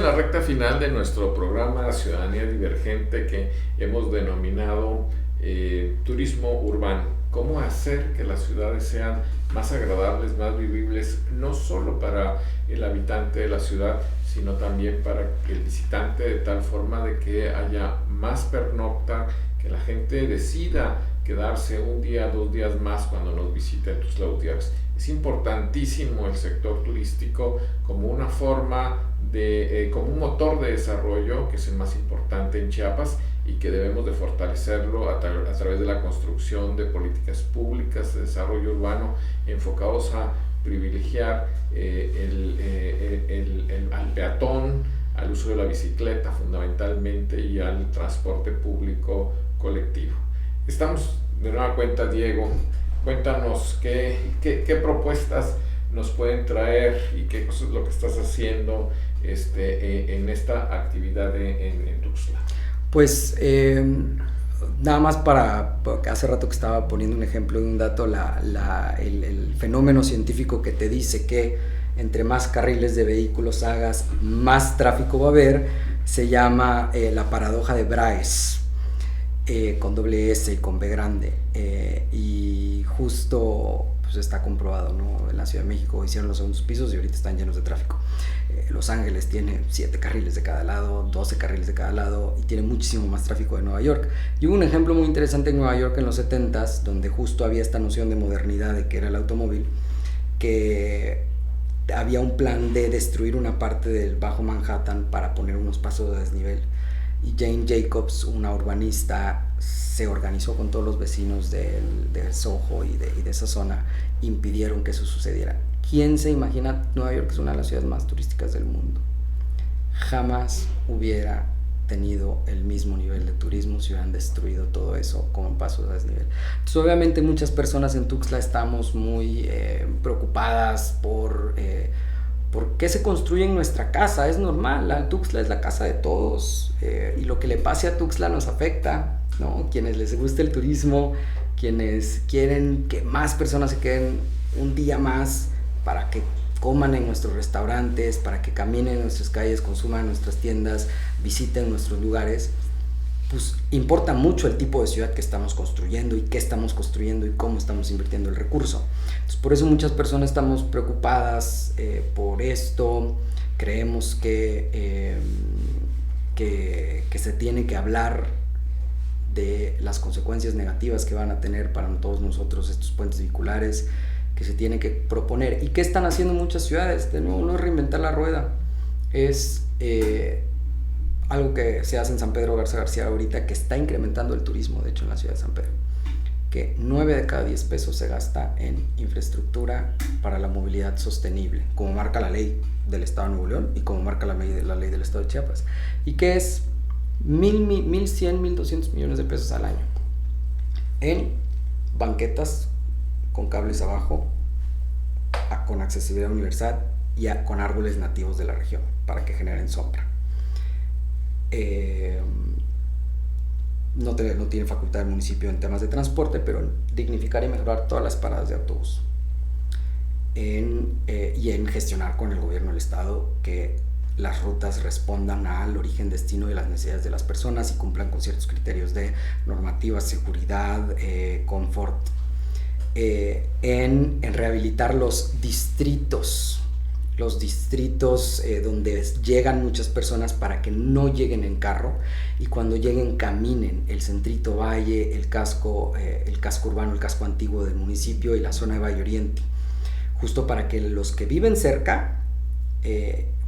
S1: la recta final de nuestro programa Ciudadanía Divergente, que hemos denominado turismo urbano. ¿Cómo hacer que las ciudades sean más agradables, más vivibles, no solo para el habitante de la ciudad, sino también para el visitante, de tal forma de que haya más pernocta, que la gente decida quedarse un día, 2 días más cuando nos visite en Tuxtla Gutiérrez? Es importantísimo el sector turístico como una forma como un motor de desarrollo, que es el más importante en Chiapas, y que debemos de fortalecerlo a través de la construcción de políticas públicas de desarrollo urbano enfocados a privilegiar al peatón, al uso de la bicicleta fundamentalmente, y al transporte público colectivo. Estamos de nueva cuenta, Diego. Cuéntanos qué propuestas nos pueden traer y qué cosas es lo que estás haciendo en esta actividad en Tuxtla.
S2: Pues nada más porque hace rato que estaba poniendo un ejemplo de un dato, el fenómeno científico que te dice que entre más carriles de vehículos hagas, más tráfico va a haber, se llama la paradoja de Braes, con doble S y con B grande, y justo pues está comprobado, ¿no? En la Ciudad de México hicieron los segundos pisos y ahorita están llenos de tráfico. Los Ángeles tiene 7 carriles de cada lado, 12 carriles de cada lado, y tiene muchísimo más tráfico de Nueva York. Y hubo un ejemplo muy interesante en Nueva York en los 70s, donde justo había esta noción de modernidad de que era el automóvil, que había un plan de destruir una parte del Bajo Manhattan para poner unos pasos de desnivel. Y Jane Jacobs, una urbanista, se organizó con todos los vecinos del Soho y de esa zona, impidieron que eso sucediera. ¿Quién se imagina? Nueva York es una de las ciudades más turísticas del mundo. Jamás hubiera tenido el mismo nivel de turismo si hubieran destruido todo eso con pasos a desnivel. Entonces, obviamente, muchas personas en Tuxtla estamos muy preocupadas por qué se construye en nuestra casa. Es normal, Tuxtla es la casa de todos, y lo que le pase a Tuxtla nos afecta, ¿no? Quienes les gusta el turismo, quienes quieren que más personas se queden un día más para que coman en nuestros restaurantes, para que caminen en nuestras calles, consuman en nuestras tiendas, visiten nuestros lugares, pues importa mucho el tipo de ciudad que estamos construyendo y qué estamos construyendo y cómo estamos invirtiendo el recurso. Entonces, por eso muchas personas estamos preocupadas por esto. Creemos que se tiene que hablar de las consecuencias negativas que van a tener para todos nosotros estos puentes vehiculares, que se tiene que proponer. ¿Y qué están haciendo muchas ciudades? De nuevo, no es reinventar la rueda, es algo que se hace en San Pedro Garza García ahorita, que está incrementando el turismo, de hecho, en la ciudad de San Pedro, que 9 de cada 10 pesos se gasta en infraestructura para la movilidad sostenible, como marca la ley del Estado de Nuevo León y como marca la ley del Estado de Chiapas, y que es 1,100, 1,200 millones de pesos al año en banquetas con cables abajo, con accesibilidad universal y con árboles nativos de la región para que generen sombra. No tiene facultad el municipio en temas de transporte, pero dignificar y mejorar todas las paradas de autobús, y en gestionar con el gobierno del estado que las rutas respondan al origen, destino y las necesidades de las personas y cumplan con ciertos criterios de normativa, seguridad, confort. En rehabilitar los distritos donde llegan muchas personas, para que no lleguen en carro y cuando lleguen caminen el Centrito Valle, el casco urbano, el casco antiguo del municipio y la zona de Valle Oriente, justo para que los que viven cerca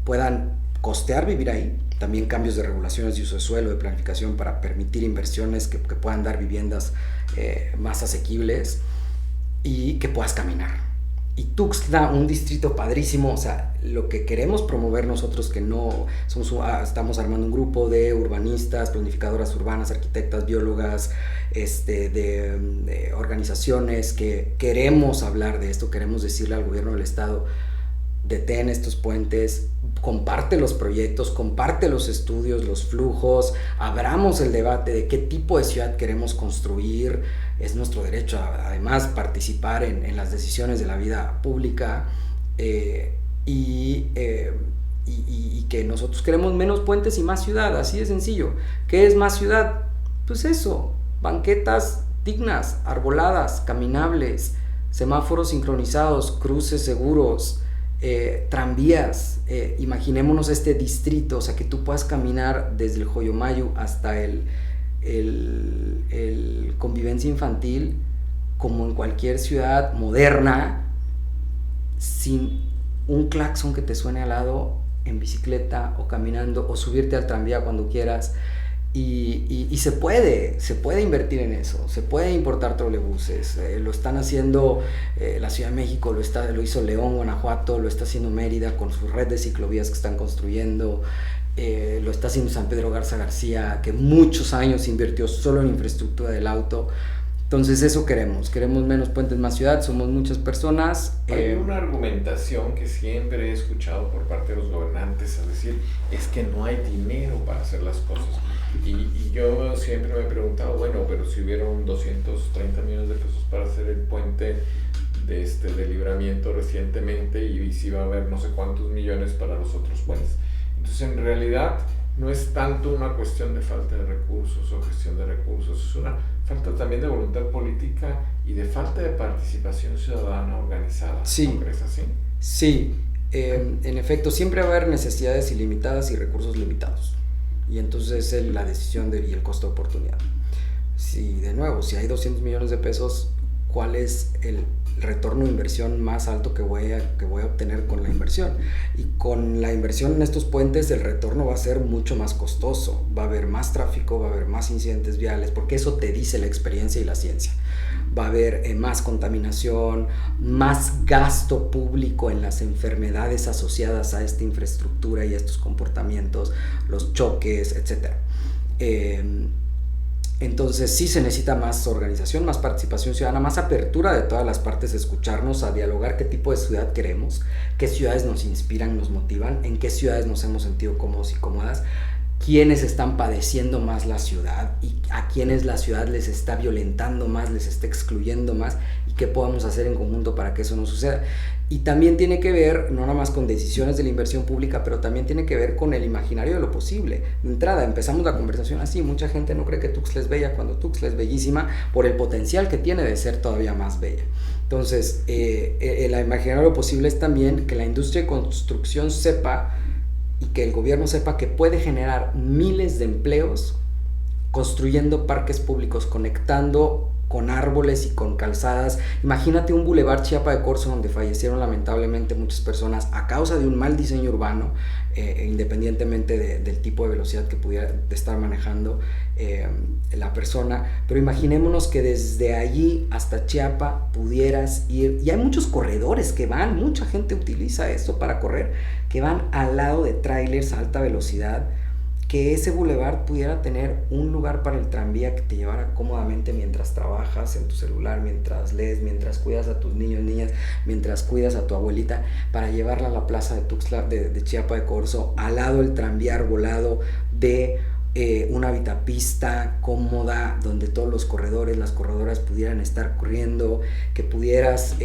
S2: puedan costear vivir ahí. También cambios de regulaciones de uso de suelo, de planificación, para permitir inversiones que puedan dar viviendas más asequibles y que puedas caminar. Y Tuxtla, un distrito padrísimo. O sea, lo que queremos promover nosotros, que no estamos armando un grupo de urbanistas, planificadoras urbanas, arquitectas, biólogas, de organizaciones que queremos hablar de esto, queremos decirle al gobierno del estado: detén estos puentes, comparte los proyectos, comparte los estudios, los flujos, abramos el debate de qué tipo de ciudad queremos construir. Es nuestro derecho, además, participar en las decisiones de la vida pública, y y que nosotros queremos menos puentes y más ciudad, así de sencillo. ¿Qué es más ciudad? Pues eso, banquetas dignas, arboladas, caminables, semáforos sincronizados, cruces seguros, tranvías. Imaginémonos este distrito, o sea, que tú puedas caminar desde el Joyomayo hasta el Convivencia Infantil, como en cualquier ciudad moderna, sin un claxon que te suene al lado, en bicicleta o caminando, o subirte al tranvía cuando quieras. Y se puede invertir en eso, se puede importar trolebuses, lo están haciendo la Ciudad de México, lo hizo León, Guanajuato, lo está haciendo Mérida con su red de ciclovías que están construyendo, lo está haciendo San Pedro Garza García, que muchos años invirtió solo en infraestructura del auto. Entonces eso queremos menos puentes, más ciudad, somos muchas personas.
S1: Hay una argumentación que siempre he escuchado por parte de los gobernantes, es decir, es que no hay dinero para hacer las cosas. Y yo siempre me he preguntado, bueno, pero si hubieron 230 millones de pesos para hacer el puente de Libramiento recientemente, y si va a haber no sé cuántos millones para los otros puentes. Entonces, en realidad, no es tanto una cuestión de falta de recursos o gestión de recursos, es una falta también de voluntad política y de falta de participación ciudadana organizada.
S2: Sí.
S1: ¿No crees así?
S2: Sí, en efecto, siempre va a haber necesidades ilimitadas y recursos limitados. Y entonces es la decisión y el costo de oportunidad. Si hay 200 millones de pesos, ¿cuál es el retorno de inversión más alto que voy a obtener con la inversión? Y con la inversión en estos puentes el retorno va a ser mucho más costoso, va a haber más tráfico, va a haber más incidentes viales, porque eso te dice la experiencia y la ciencia. Va a haber más contaminación, más gasto público en las enfermedades asociadas a esta infraestructura y a estos comportamientos, los choques, etc. Entonces sí se necesita más organización, más participación ciudadana, más apertura de todas las partes a escucharnos, a dialogar qué tipo de ciudad queremos, qué ciudades nos inspiran, nos motivan, en qué ciudades nos hemos sentido cómodos y cómodas, quiénes están padeciendo más la ciudad y a quiénes la ciudad les está violentando más, les está excluyendo más, y qué podemos hacer en conjunto para que eso no suceda. Y también tiene que ver, no nada más con decisiones de la inversión pública, pero también tiene que ver con el imaginario de lo posible. De entrada, empezamos la conversación así, mucha gente no cree que Tuxtla es bella cuando Tuxtla es bellísima por el potencial que tiene de ser todavía más bella. Entonces, el imaginario de lo posible es también que la industria de construcción sepa y que el gobierno sepa que puede generar miles de empleos construyendo parques públicos, conectando con árboles y con calzadas. Imagínate un bulevar Chiapa de Corzo donde fallecieron lamentablemente muchas personas a causa de un mal diseño urbano, independientemente del tipo de velocidad que pudiera estar manejando la persona. Pero imaginémonos que desde allí hasta Chiapa pudieras ir, y hay muchos corredores que van, mucha gente utiliza esto para correr, que van al lado de trailers a alta velocidad, que ese bulevar pudiera tener un lugar para el tranvía que te llevara cómodamente mientras trabajas en tu celular, mientras lees, mientras cuidas a tus niños, niñas, mientras cuidas a tu abuelita, para llevarla a la plaza de Tuxtla, de Chiapa de Corzo, al lado el tranvía arbolado de una vitapista cómoda donde todos los corredores, las corredoras pudieran estar corriendo, que pudieras...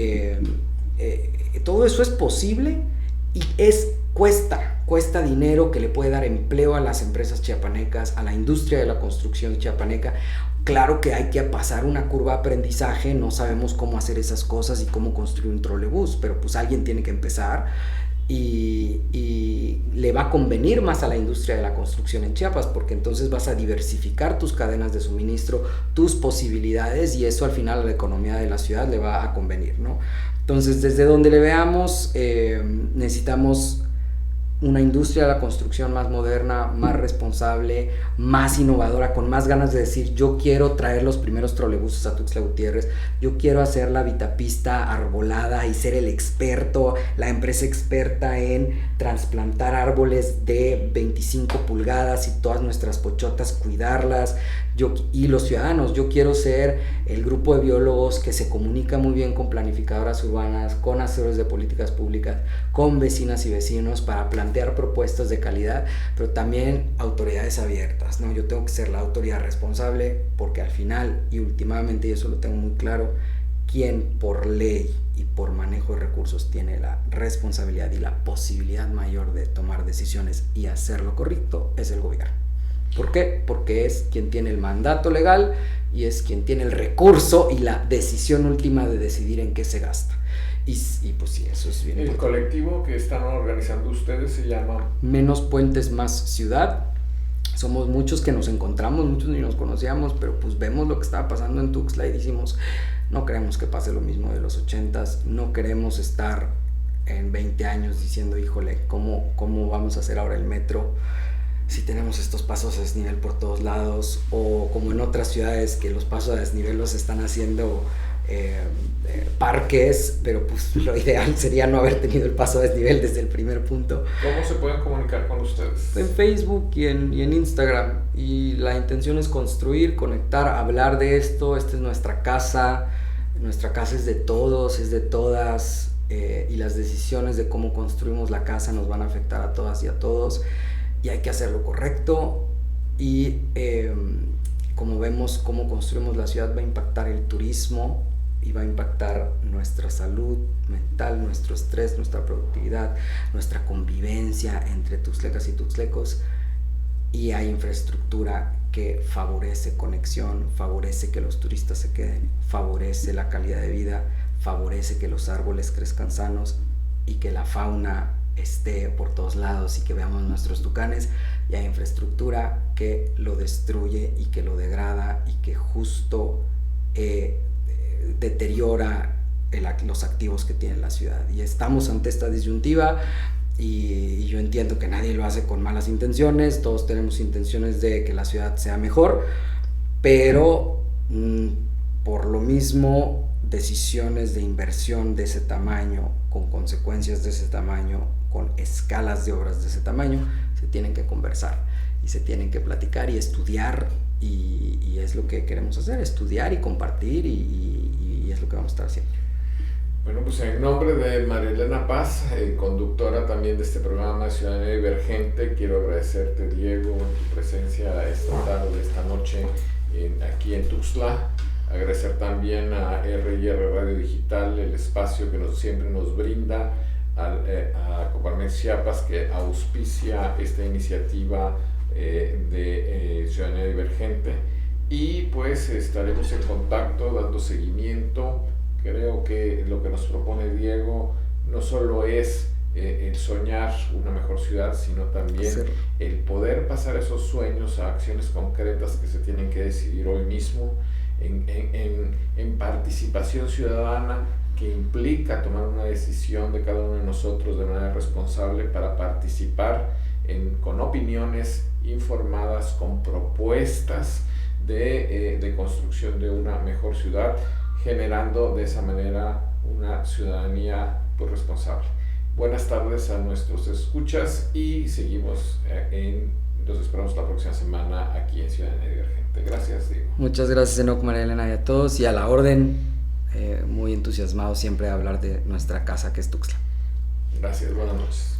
S2: todo eso es posible y cuesta dinero, que le puede dar empleo a las empresas chiapanecas, a la industria de la construcción chiapaneca. Claro que hay que pasar una curva de aprendizaje, no sabemos cómo hacer esas cosas y cómo construir un trolebús, pero pues alguien tiene que empezar, y le va a convenir más a la industria de la construcción en Chiapas, porque entonces vas a diversificar tus cadenas de suministro, tus posibilidades, y eso al final a la economía de la ciudad le va a convenir, ¿no? Entonces, desde donde le veamos, necesitamos una industria de la construcción más moderna, más responsable, más innovadora, con más ganas de decir: yo quiero traer los primeros trolebuses a Tuxtla Gutiérrez, yo quiero hacer la vitapista arbolada y ser el experto, la empresa experta en trasplantar árboles de 25 pulgadas y todas nuestras pochotas cuidarlas. Y los ciudadanos, yo quiero ser el grupo de biólogos que se comunica muy bien con planificadoras urbanas, con asesores de políticas públicas, con vecinas y vecinos, para plantear propuestas de calidad, pero también autoridades abiertas, ¿no? Yo tengo que ser la autoridad responsable, porque al final y últimamente, y eso lo tengo muy claro, quien por ley y por manejo de recursos tiene la responsabilidad y la posibilidad mayor de tomar decisiones y hacer lo correcto, es el gobierno. ¿Por qué? Porque es quien tiene el mandato legal y es quien tiene el recurso y la decisión última de decidir en qué se gasta. Y pues sí, eso es bien
S1: importante. El colectivo que están organizando ustedes se llama
S2: Menos Puentes Más Ciudad. Somos muchos que nos encontramos, muchos ni nos conocíamos, pero pues vemos lo que estaba pasando en Tuxtla y decimos, no queremos que pase lo mismo de los 80s, no queremos estar en 20 años diciendo, híjole, ¿cómo vamos a hacer ahora el metro si tenemos estos pasos a desnivel por todos lados? O como en otras ciudades que los pasos a desnivel los están haciendo parques, pero pues lo ideal sería no haber tenido el paso a desnivel desde el primer punto.
S1: ¿Cómo se pueden comunicar con ustedes?
S2: En Facebook y en Instagram, y la intención es construir, conectar, hablar de esto. Esta es nuestra casa es de todos, es de todas, y las decisiones de cómo construimos la casa nos van a afectar a todas y a todos, y hay que hacerlo correcto. Y como vemos, cómo construimos la ciudad va a impactar el turismo y va a impactar nuestra salud mental, nuestro estrés, nuestra productividad, nuestra convivencia entre tuxtlecas y tuxtlecos. Y hay infraestructura que favorece conexión, favorece que los turistas se queden, favorece la calidad de vida, favorece que los árboles crezcan sanos y que la fauna esté por todos lados y que veamos nuestros tucanes. Y hay infraestructura que lo destruye y que lo degrada y que justo deteriora los activos que tiene la ciudad. Y estamos ante esta disyuntiva, y yo entiendo que nadie lo hace con malas intenciones, todos tenemos intenciones de que la ciudad sea mejor, pero por lo mismo decisiones de inversión de ese tamaño, con consecuencias de ese tamaño, con escalas de obras de ese tamaño, se tienen que conversar y se tienen que platicar y estudiar, y es lo que queremos hacer, estudiar y compartir, y es lo que vamos a estar haciendo.
S1: Bueno, pues en nombre de María Elena Paz, conductora también de este programa Ciudadanía Divergente, quiero agradecerte, Diego, tu presencia esta tarde, esta noche aquí en Tuxtla. Agradecer también a R&R Radio Digital el espacio que siempre nos brinda, a Coparmex Chiapas, que auspicia esta iniciativa de Ciudadanía Divergente, y pues estaremos en contacto dando seguimiento. Creo que lo que nos propone Diego no solo es el soñar una mejor ciudad, sino también el poder pasar esos sueños a acciones concretas que se tienen que decidir hoy mismo, en participación ciudadana, que implica tomar una decisión de cada uno de nosotros de manera responsable para participar con opiniones informadas, con propuestas de construcción de una mejor ciudad, generando de esa manera una ciudadanía pues responsable. Buenas tardes a nuestros escuchas, y seguimos los esperamos la próxima semana aquí en Ciudadanía Divergente. Gracias, Diego.
S2: Muchas gracias, Enoch, María Elena, y a todos, y a la orden, muy entusiasmado siempre de hablar de nuestra casa que es Tuxtla.
S1: Gracias, buenas noches.